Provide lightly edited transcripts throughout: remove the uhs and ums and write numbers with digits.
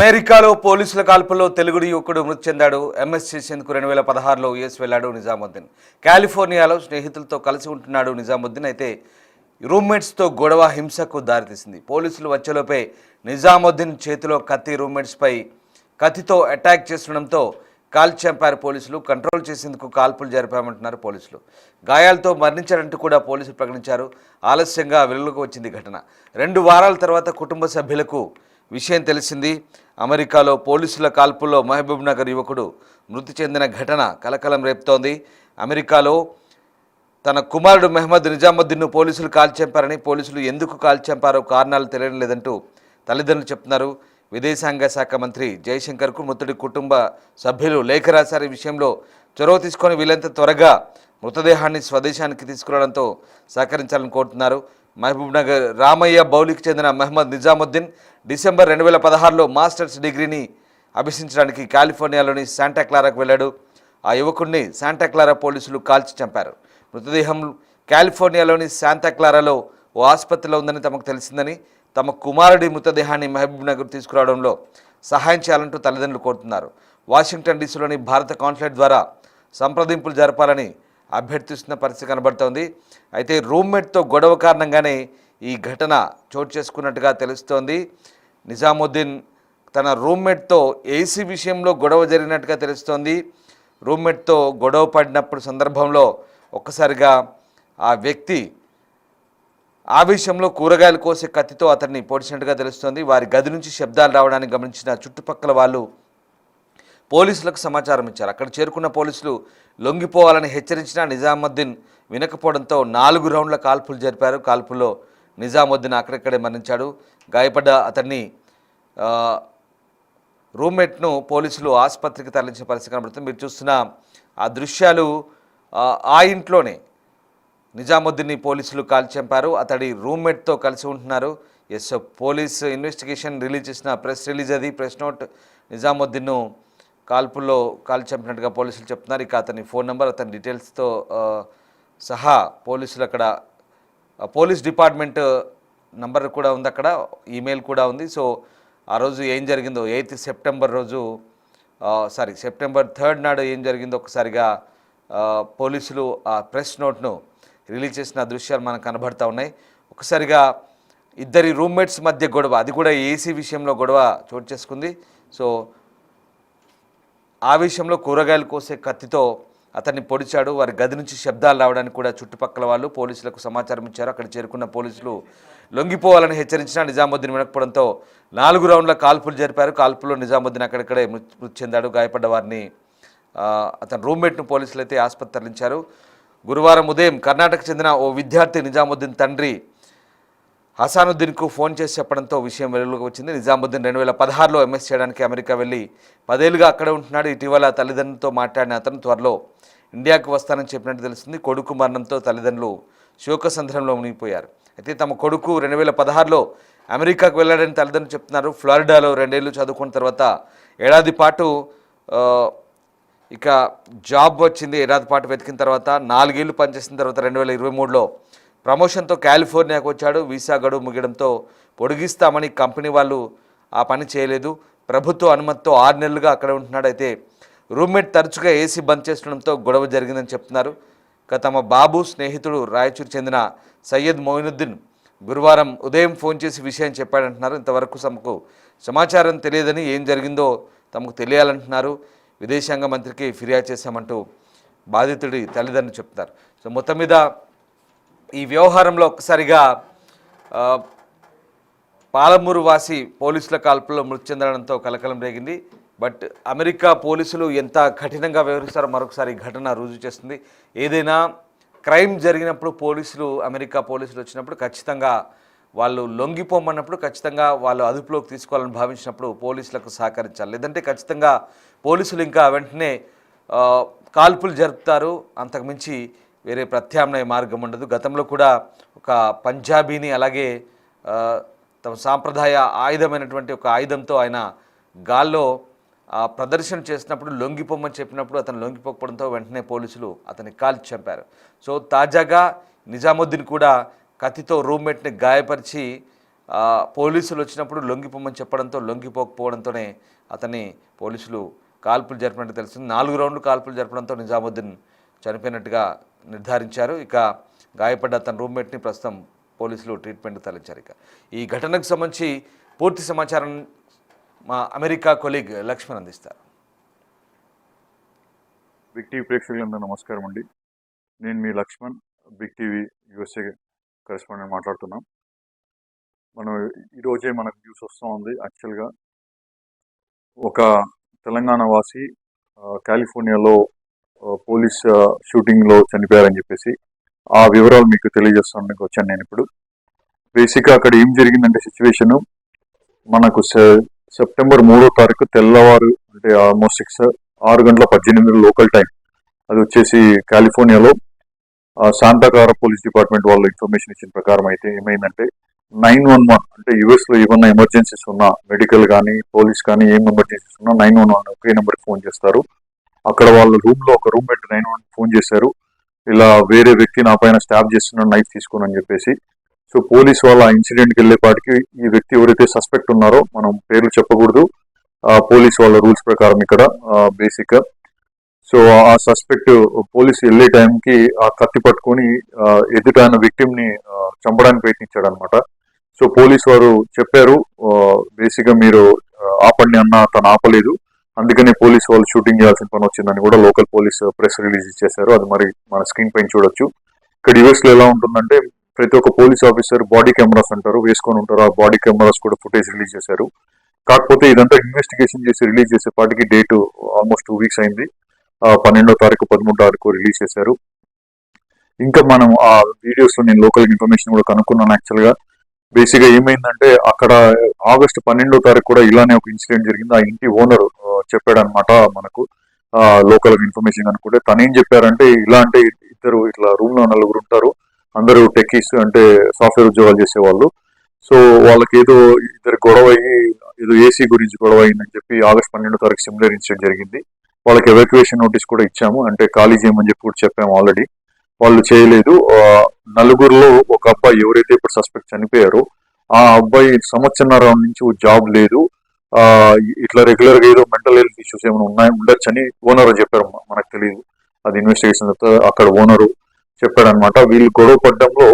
అమెరికాలో పోలీసుల కాల్పుల్లో తెలుగు యువకుడు మృతి చెందాడు. ఎంఎస్ చేసేందుకు 2016లో యుఎస్ వెళ్లాడు నిజాముద్దీన్. కాలిఫోర్నియాలో స్నేహితులతో కలిసి ఉంటున్నాడు నిజాముద్దీన్. అయితే రూమ్మేట్స్తో గొడవ హింసకు దారితీసింది. పోలీసులు వచ్చేలోపే నిజాముద్దీన్ చేతిలో కత్తి రూమ్మేట్స్పై కత్తితో అటాక్ చేస్తుండడంతో కాల్చి చంపారు పోలీసులు. కంట్రోల్ చేసేందుకు కాల్పులు జరిపామంటున్నారు పోలీసులు. గాయాలతో మరణించారంటూ కూడా పోలీసులు ప్రకటించారు. ఆలస్యంగా వెలుగులోకి వచ్చింది ఘటన. 2 వారాల తర్వాత కుటుంబ సభ్యులకు విషయం తెలిసింది. అమెరికాలో పోలీసుల కాల్పుల్లో మహబూబ్ నగర్ యువకుడు మృతి చెందిన ఘటన కలకలం రేపుతోంది. అమెరికాలో తన కుమారుడు మెహమ్మద్ నిజాముద్దీన్ను పోలీసులు కాల్చి చంపారని, పోలీసులు ఎందుకు కాల్చి చంపారో కారణాలు తెలియడం లేదంటూ తల్లిదండ్రులు చెప్తున్నారు. విదేశాంగ శాఖ మంత్రి జయశంకర్కు మృతుడి కుటుంబ సభ్యులు లేఖ రాశారు. ఈ విషయంలో చొరవ తీసుకొని వీలంత త్వరగా మృతదేహాన్ని స్వదేశానికి తీసుకురావడంతో సహకరించాలని కోరుతున్నారు. మహబూబ్ నగర్ రామయ్య బౌలికి చెందిన మహమ్మద్ నిజాముద్దీన్ డిసెంబర్ 2016లో మాస్టర్స్ డిగ్రీని అభ్యసించడానికి కాలిఫోర్నియాలోని శాంటా క్లారాకు వెళ్ళాడు. ఆ యువకుడిని శాంటా క్లారా పోలీసులు కాల్చి చంపారు. మృతదేహం కాలిఫోర్నియాలోని శాంటా క్లారాలో ఓ ఆసుపత్రిలో ఉందని తమకు తెలిసిందని, తమ కుమారుడి మృతదేహాన్ని మహబూబ్ నగర్ తీసుకురావడంలో సహాయం చేయాలంటూ తల్లిదండ్రులు కోరుతున్నారు. వాషింగ్టన్ డీసీలోని భారత కాన్సులేట్ ద్వారా సంప్రదింపులు జరపాలని అభ్యర్థిస్తున్న పరిస్థితి కనబడుతోంది. అయితే రూమ్మేట్తో గొడవ కారణంగానే ఈ ఘటన చోటు చేసుకున్నట్టుగా తెలుస్తోంది. నిజాముద్దీన్ తన రూమ్మేట్తో ఏసీ విషయంలో గొడవ జరిగినట్టుగా తెలుస్తోంది. రూమ్మేట్తో గొడవ పడినప్పుడు సందర్భంలో ఒక్కసారిగా ఆ వ్యక్తి ఆవేశంలో కూరగాయలు కోసే కత్తితో అతన్ని పొడిచినట్టుగా తెలుస్తోంది. వారి గది నుంచి శబ్దాలు రావడానికి గమనించిన చుట్టుపక్కల వాళ్ళు పోలీసులకు సమాచారం ఇచ్చారు. అక్కడ చేరుకున్న పోలీసులు లొంగిపోవాలని హెచ్చరించినా నిజాముద్దీన్ వినకపోవడంతో 4 రౌండ్ల కాల్పులు జరిపారు. కాల్పుల్లో నిజాముద్దీన్ అక్కడక్కడే మరణించాడు. గాయపడ్డ అతన్ని రూమ్మేట్ను పోలీసులు ఆసుపత్రికి తరలించిన పరిస్థితి కనబడుతుంది. మీరు చూస్తున్న ఆ దృశ్యాలు ఆ ఇంట్లోనే నిజాముద్దీన్ని పోలీసులు కాల్చి చంపారు. అతడి రూమ్మేట్తో కలిసి ఉంటున్నారు. పోలీస్ ఇన్వెస్టిగేషన్ రిలీజ్ చేసిన ప్రెస్ రిలీజ్ అది, ప్రెస్ నోట్. నిజాముద్దీన్ను కాల్పుల్లో కాల్చి చంపినట్టుగా పోలీసులు చెప్తున్నారు. ఇక అతని ఫోన్ నెంబర్, అతని డీటెయిల్స్తో సహా పోలీసులు అక్కడ పోలీస్ డిపార్ట్మెంట్ నంబర్ కూడా ఉంది, అక్కడ ఈమెయిల్ కూడా ఉంది. సో ఆ రోజు ఏం జరిగిందో 8 సెప్టెంబర్ రోజు సెప్టెంబర్ 3 నాడు ఏం జరిగిందో ఒకసారిగా పోలీసులు ఆ ప్రెస్ నోట్ను రిలీజ్ చేసిన దృశ్యాలు మనకు కనబడతా ఉన్నాయి. ఒకసారిగా ఇద్దరి రూమ్మేట్స్ మధ్య గొడవ, అది కూడా ఏసీ విషయంలో గొడవ చోటు చేసుకుంది. సో ఆ విషయంలో కూరగాయలు కోసే కత్తితో అతన్ని పొడిచాడు. వారి గది నుంచి శబ్దాలు రావడానికి కూడా చుట్టుపక్కల వాళ్ళు పోలీసులకు సమాచారం ఇచ్చారు. అక్కడ చేరుకున్న పోలీసులు లొంగిపోవాలని హెచ్చరించినా నిజాముద్దీన్ వినకపోవడంతో 4 రౌండ్ల కాల్పులు జరిపారు. కాల్పుల్లో నిజాముద్దీన్ అక్కడిక్కడే మృతి చెందాడు. గాయపడ్డ వారిని అతని రూమ్మేట్ను పోలీసులు అయితే ఆసుపత్రి తరలించారు. గురువారం ఉదయం కర్ణాటక చెందిన ఓ విద్యార్థి నిజాముద్దీన్ తండ్రి హసానుద్దీన్కు ఫోన్ చేసి చెప్పడంతో విషయం వెలుగులోకి వచ్చింది. నిజాముద్దీన్ 2016లో ఎంఎస్ చేయడానికి అమెరికా వెళ్ళి 10 ఏళ్లుగా అక్కడే ఉంటున్నాడు. ఇటీవల తల్లిదండ్రులతో మాట్లాడిన అతను త్వరలో ఇండియాకు వస్తానని చెప్పినట్టు తెలిసింది. కొడుకు మరణంతో తల్లిదండ్రులు శోకసంద్రంలో మునిగిపోయారు. అయితే తమ కొడుకు 2016లో అమెరికాకు వెళ్ళాడని తల్లిదండ్రులు చెప్తున్నారు. ఫ్లోరిడాలో 2 ఏళ్ళు చదువుకున్న తర్వాత ఏడాది పాటు ఇక జాబ్ వచ్చింది. ఏడాది పాటు వెతికిన తర్వాత 4 ఏళ్ళు పనిచేసిన తర్వాత 2023లో ప్రమోషన్తో కాలిఫోర్నియాకు వచ్చాడు. వీసా గడువు ముగియడంతో పొడిగిస్తామని కంపెనీ వాళ్ళు ఆ పని చేయలేదు. ప్రభుత్వ అనుమతితో 6 నెలలుగా అక్కడ ఉంటున్నాడు. అయితే రూమ్మేట్ తరచుగా ఏసీ బంద్ చేస్తుండడంతో గొడవ జరిగిందని చెప్తున్నారు. ఇక తమ బాబు స్నేహితుడు రాయచూరు చెందిన సయ్యద్ మొయినుద్దీన్ గురువారం ఉదయం ఫోన్ చేసి విషయం చెప్పాడంటున్నారు. ఇంతవరకు తమకు సమాచారం తెలియదని, ఏం జరిగిందో తమకు తెలియాలంటున్నారు. విదేశాంగ మంత్రికి ఫిర్యాదు చేశామంటూ బాధితుడి తల్లిదండ్రులు చెప్తారు. సో మొత్తం మీద ఈ వ్యవహారంలో ఒక్కసారిగా పాలమూరు వాసి పోలీసుల కాల్పుల్లో మృతి చెందడంతో కలకలం రేగింది. బట్ అమెరికా పోలీసులు ఎంత కఠినంగా వ్యవహరిస్తారో మరొకసారి ఘటన రుజువు చేస్తుంది. ఏదైనా క్రైమ్ జరిగినప్పుడు అమెరికా పోలీసులు వచ్చినప్పుడు ఖచ్చితంగా వాళ్ళు లొంగిపోమన్నప్పుడు, ఖచ్చితంగా వాళ్ళు అదుపులోకి తీసుకోవాలని భావించినప్పుడు పోలీసులకు సహకరించాలి. లేదంటే ఖచ్చితంగా పోలీసులు ఇంకా వెంటనే కాల్పులు జరుపుతారు. అంతకుమించి వేరే ప్రత్యామ్నాయ మార్గం ఉండదు. గతంలో కూడా ఒక పంజాబీని అలాగే తమ సాంప్రదాయ ఆయుధమైనటువంటి ఒక ఆయుధంతో ఆయన గాల్లో ప్రదర్శన చేసినప్పుడు లొంగిపోమని చెప్పినప్పుడు అతను లొంగిపోకపోవడంతో వెంటనే పోలీసులు అతన్ని కాల్చి చంపారు. సో తాజాగా నిజాముద్దీన్ కూడా కత్తితో రూమ్మేట్ని గాయపరిచి పోలీసులు వచ్చినప్పుడు లొంగిపోమని చెప్పడంతో లొంగిపోకపోవడంతోనే అతన్ని పోలీసులు కాల్పులు జరిపినట్టు తెలిసింది. 4 రౌండ్లు కాల్పులు జరపడంతో నిజాముద్దీన్ చనిపోయినట్టుగా నిర్ధారించారు. ఇక గాయపడ్డ తన రూమ్మేట్ని ప్రస్తుతం పోలీసులు ట్రీట్మెంట్ తరలించారు. ఇక ఈ ఘటనకు సంబంధించి పూర్తి సమాచారం మా అమెరికా కొలీగ్ లక్ష్మణ్ అందిస్తారు. బిగ్ టీవీ ప్రేక్షకులందరూ నమస్కారం అండి. నేను మీ Lakshman, big TV USA correspondent మాట్లాడుతున్నాం. మనం ఈరోజే మనకు న్యూస్ వస్తూ ఉంది. యాక్చువల్గా ఒక తెలంగాణ వాసి కాలిఫోర్నియాలో పోలీస్ షూటింగ్లో చనిపోయారని చెప్పేసి ఆ వివరాలు మీకు తెలియజేస్తానికి వచ్చాను నేను ఇప్పుడు. బేసిక్గా అక్కడ ఏం జరిగిందంటే సిచ్యువేషను మనకు సెప్టెంబర్ 3వ తారీఖు తెల్లవారు అంటే ఆల్మోస్ట్ 6:18 లోకల్ టైం. అది వచ్చేసి కాలిఫోర్నియాలో శాంతాకారా పోలీస్ డిపార్ట్మెంట్ వాళ్ళు ఇన్ఫర్మేషన్ ఇచ్చిన ప్రకారం అయితే ఏమైందంటే 911 అంటే యుఎస్లో ఏమన్నా ఎమర్జెన్సీస్ ఉన్నా, మెడికల్ కానీ పోలీస్ కానీ ఏం ఎమర్జెన్సీస్ ఉన్నా 911 ఒకే నెంబర్కి ఫోన్ చేస్తారు. అక్కడ వాళ్ళ రూమ్లో ఒక రూమ్మేట్ 911 ఫోన్ చేశారు, ఇలా వేరే వ్యక్తి నా పైన స్టాబ్ చేస్తున్న నైఫ్ తీసుకుని అని చెప్పేసి. సో పోలీస్ వాళ్ళ ఇన్సిడెంట్కి వెళ్ళేపాటికి ఈ వ్యక్తి ఎవరైతే సస్పెక్ట్ ఉన్నారో, మనం పేర్లు చెప్పకూడదు పోలీస్ వాళ్ళ రూల్స్ ప్రకారం ఇక్కడ బేసిక్గా. సో ఆ సస్పెక్ట్ పోలీసు వెళ్ళే టైంకి ఆ కత్తి పట్టుకొని ఎదుటైన విక్టిమ్ని చంపడానికి ప్రయత్నించాడు అనమాట. సో పోలీస్ వారు చెప్పారు బేసిక్గా మీరు ఆపండి అన్న, తను ఆపలేదు, అందుకనే పోలీస్ వాళ్ళు షూటింగ్ చేయాల్సిన పని వచ్చిందని కూడా లోకల్ పోలీస్ ప్రెస్ రిలీజ్ చేశారు. అది మరి మన స్క్రీన్ పైన చూడొచ్చు. ఇక్కడ యూఎస్లో ఎలా ఉంటుందంటే ప్రతి ఒక్క పోలీస్ ఆఫీసర్ బాడీ కెమెరాస్ అంటారు వేసుకొని ఉంటారు. ఆ బాడీ కెమెరాస్ కూడా ఫుటేజ్ రిలీజ్ చేశారు. కాకపోతే ఇదంతా ఇన్వెస్టిగేషన్ చేసి రిలీజ్ చేసేపాటికి డేటు ఆల్మోస్ట్ 2 వీక్స్ అయింది. 12వ తారీఖు 13వ తారీఖు రిలీజ్ చేశారు. ఇంకా మనం ఆ వీడియోస్ లో నేను లోకల్ ఇన్ఫర్మేషన్ కూడా కనుక్కున్నాను. యాక్చువల్గా బేసిక్గా ఏమైందంటే అక్కడ ఆగస్టు 12వ తారీఖు కూడా ఇలానే ఒక ఇన్సిడెంట్ జరిగింది. ఆ ఇంటి ఓనర్ చెప్పాడనమాట మనకు లోకల్ ఇన్ఫర్మేషన్ కనుక్కుంటే. తను ఏం చెప్పారంటే ఇలా అంటే ఇద్దరు ఇట్లా రూమ్ లో 4 ఉంటారు, అందరూ టెక్కీస్ అంటే సాఫ్ట్వేర్ ఉద్యోగాలు చేసేవాళ్ళు. సో వాళ్ళకి ఏదో ఇద్దరు గొడవ అయ్యి ఏదో ఏసీ గురించి గొడవ అయిందని చెప్పి ఆగస్టు 12వ తారీఖు సిమిలర్ ఇన్సిడెంట్ జరిగింది. వాళ్ళకి ఎవాక్యుయేషన్ నోటీస్ కూడా ఇచ్చాము, అంటే ఖాళీ చేయమని చెప్పి కూడా చెప్పాము ఆల్రెడీ. వాళ్ళు చేయలేదు. 4గురిలో ఒక అబ్బాయి ఎవరైతే ఇప్పుడు సస్పెక్ట్ చనిపోయారో ఆ అబ్బాయి సంవత్సరాల నుంచి జాబ్ లేదు, ఇట్లా రెగ్యులర్ గా ఏదో మెంటల్ హెల్త్ ఇష్యూస్ ఏమైనా ఉండొచ్చని ఓనర్ చెప్పారు. మనకు తెలియదు, అది ఇన్వెస్టిగేషన్ అక్కడ ఓనరు చెప్పాడనమాట. వీళ్ళు గొడవ పడ్డంలో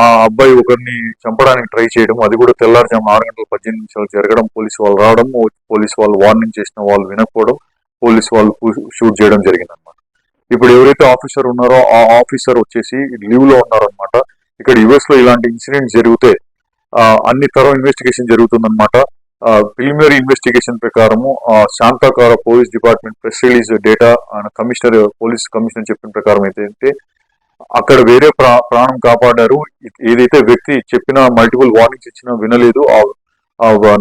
ఆ అబ్బాయి ఒకరిని చంపడానికి ట్రై చేయడం, అది కూడా తెల్లారుజాము 6:18 జరగడం, పోలీసు వాళ్ళు రావడం, పోలీసు వాళ్ళు వార్నింగ్ చేసిన వాళ్ళు వినకపోవడం, పోలీసు వాళ్ళు షూట్ చేయడం జరిగింది అనమాట. ఇప్పుడు ఎవరైతే ఆఫీసర్ ఉన్నారో ఆ ఆఫీసర్ వచ్చేసి లీవ్ లో ఉన్నారనమాట. ఇక్కడ యుఎస్ లో ఇలాంటి ఇన్సిడెంట్ జరిగితే అన్ని తరం ఇన్వెస్టిగేషన్ జరుగుతుందన్నమాట. ప్రిలిమినరీ ఇన్వెస్టిగేషన్ ప్రకారము Santa Clara police department press release data commissioner police commissioner చెప్పిన ప్రకారం అయితే అక్కడ వేరే ప్రాణం కాపాడారు. ఏదైతే వ్యక్తి చెప్పిన మల్టిపుల్ వార్నింగ్స్ ఇచ్చినా వినలేదు,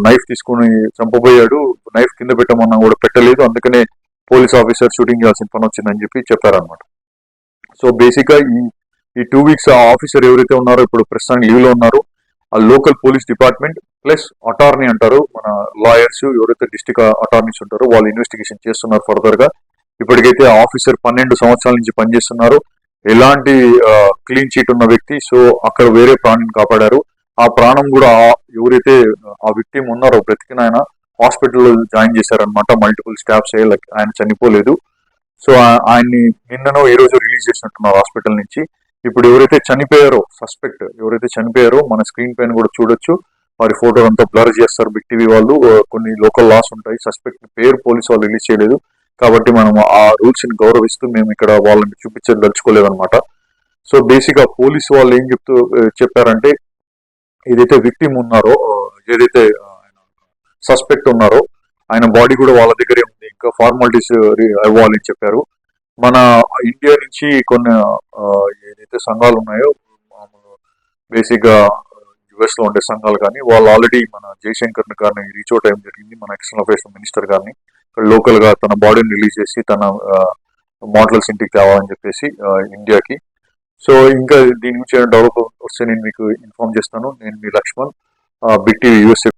నైఫ్ తీసుకుని చంపబోయాడు, నైఫ్ కింద పెట్టమన్నా కూడా పెట్టలేదు, అందుకనే పోలీస్ ఆఫీసర్ షూటింగ్ చేయాల్సిన పని వచ్చిందని చెప్పి చెప్పారనమాట. సో బేసిక్గా ఈ 2 వీక్స్ ఆ ఆఫీసర్ ఎవరైతే ఉన్నారో ఇప్పుడు ప్రస్తుతానికి లీవ్ లో ఉన్నారు, ఆ local police department plus attorney అంటారు, మన లాయర్స్ ఎవరైతే డిస్ట్రిక్ట్ అటార్నీస్ ఉంటారో వాళ్ళు ఇన్వెస్టిగేషన్ చేస్తున్నారు ఫర్దర్ గా. ఇప్పటికైతే ఆఫీసర్ 12 సంవత్సరాల నుంచి పనిచేస్తున్నారు, ఎలాంటి క్లీన్ చీట్ ఉన్న వ్యక్తి. సో అక్కడ వేరే ప్రాణిని కాపాడారు. ఆ ప్రాణం కూడా ఎవరైతే ఆ విక్టిమ్ ఉన్నారో బ్రతికిన ఆయన హాస్పిటల్లో జాయిన్ చేశారనమాట. మల్టిపుల్ స్టాఫ్స్ ఆయన చనిపోలేదు. సో ఆయన్ని నిన్ననో ఈ రోజు రిలీజ్ చేసినట్టున్నారు హాస్పిటల్ నుంచి. ఇప్పుడు ఎవరైతే చనిపోయారో సస్పెక్ట్ ఎవరైతే చనిపోయారో మన స్క్రీన్ పైన కూడా చూడొచ్చు, వారి ఫోటో అంతా బ్లర్ చేస్తారు బిగ్ టీవీ వాళ్ళు. కొన్ని లోకల్ లాస్ ఉంటాయి, సస్పెక్ట్ పేరు పోలీసు వాళ్ళు రిలీజ్ చేయలేదు కాబట్టి మనం ఆ రూల్స్ ని గౌరవిస్తూ మేము ఇక్కడ వాళ్ళని చూపించదలుచుకోలేదన్నమాట. సో బేసిక్ గా పోలీసు వాళ్ళు ఏం చెప్పారంటే ఏదైతే విక్టిమ్ ఉన్నారో, ఏదైతే సస్పెక్ట్ ఉన్నారో ఆయన బాడీ కూడా వాళ్ళ దగ్గరే ఉంది, ఇంకా ఫార్మాలిటీస్ అవ్వాలని చెప్పారు. మన ఇండియా నుంచి కొన్ని ఏదైతే సంఘాలు ఉన్నాయో బేసిక్ గా యుఎస్ లో ఉండే సంఘాలు కానీ వాళ్ళు ఆల్రెడీ మన జయశంకర్ గారిని రీచ్ అవుట్ అయ్యడం జరిగింది, మన ఎక్స్టర్నల్ అఫైర్స్ మినిస్టర్ గారిని. లోకల్ గా తన బాడీని రిలీజ్ చేసి తన మోడల్స్ ఇంటికి తేవాలని చెప్పేసి ఇండియాకి. సో ఇంకా దీని నుంచి డెవలప్ వస్తే నేను మీకు ఇన్ఫార్మ్ చేస్తాను. నేను మీ లక్ష్మణ్, బిగ్ టీవీ యూఎస్ఏ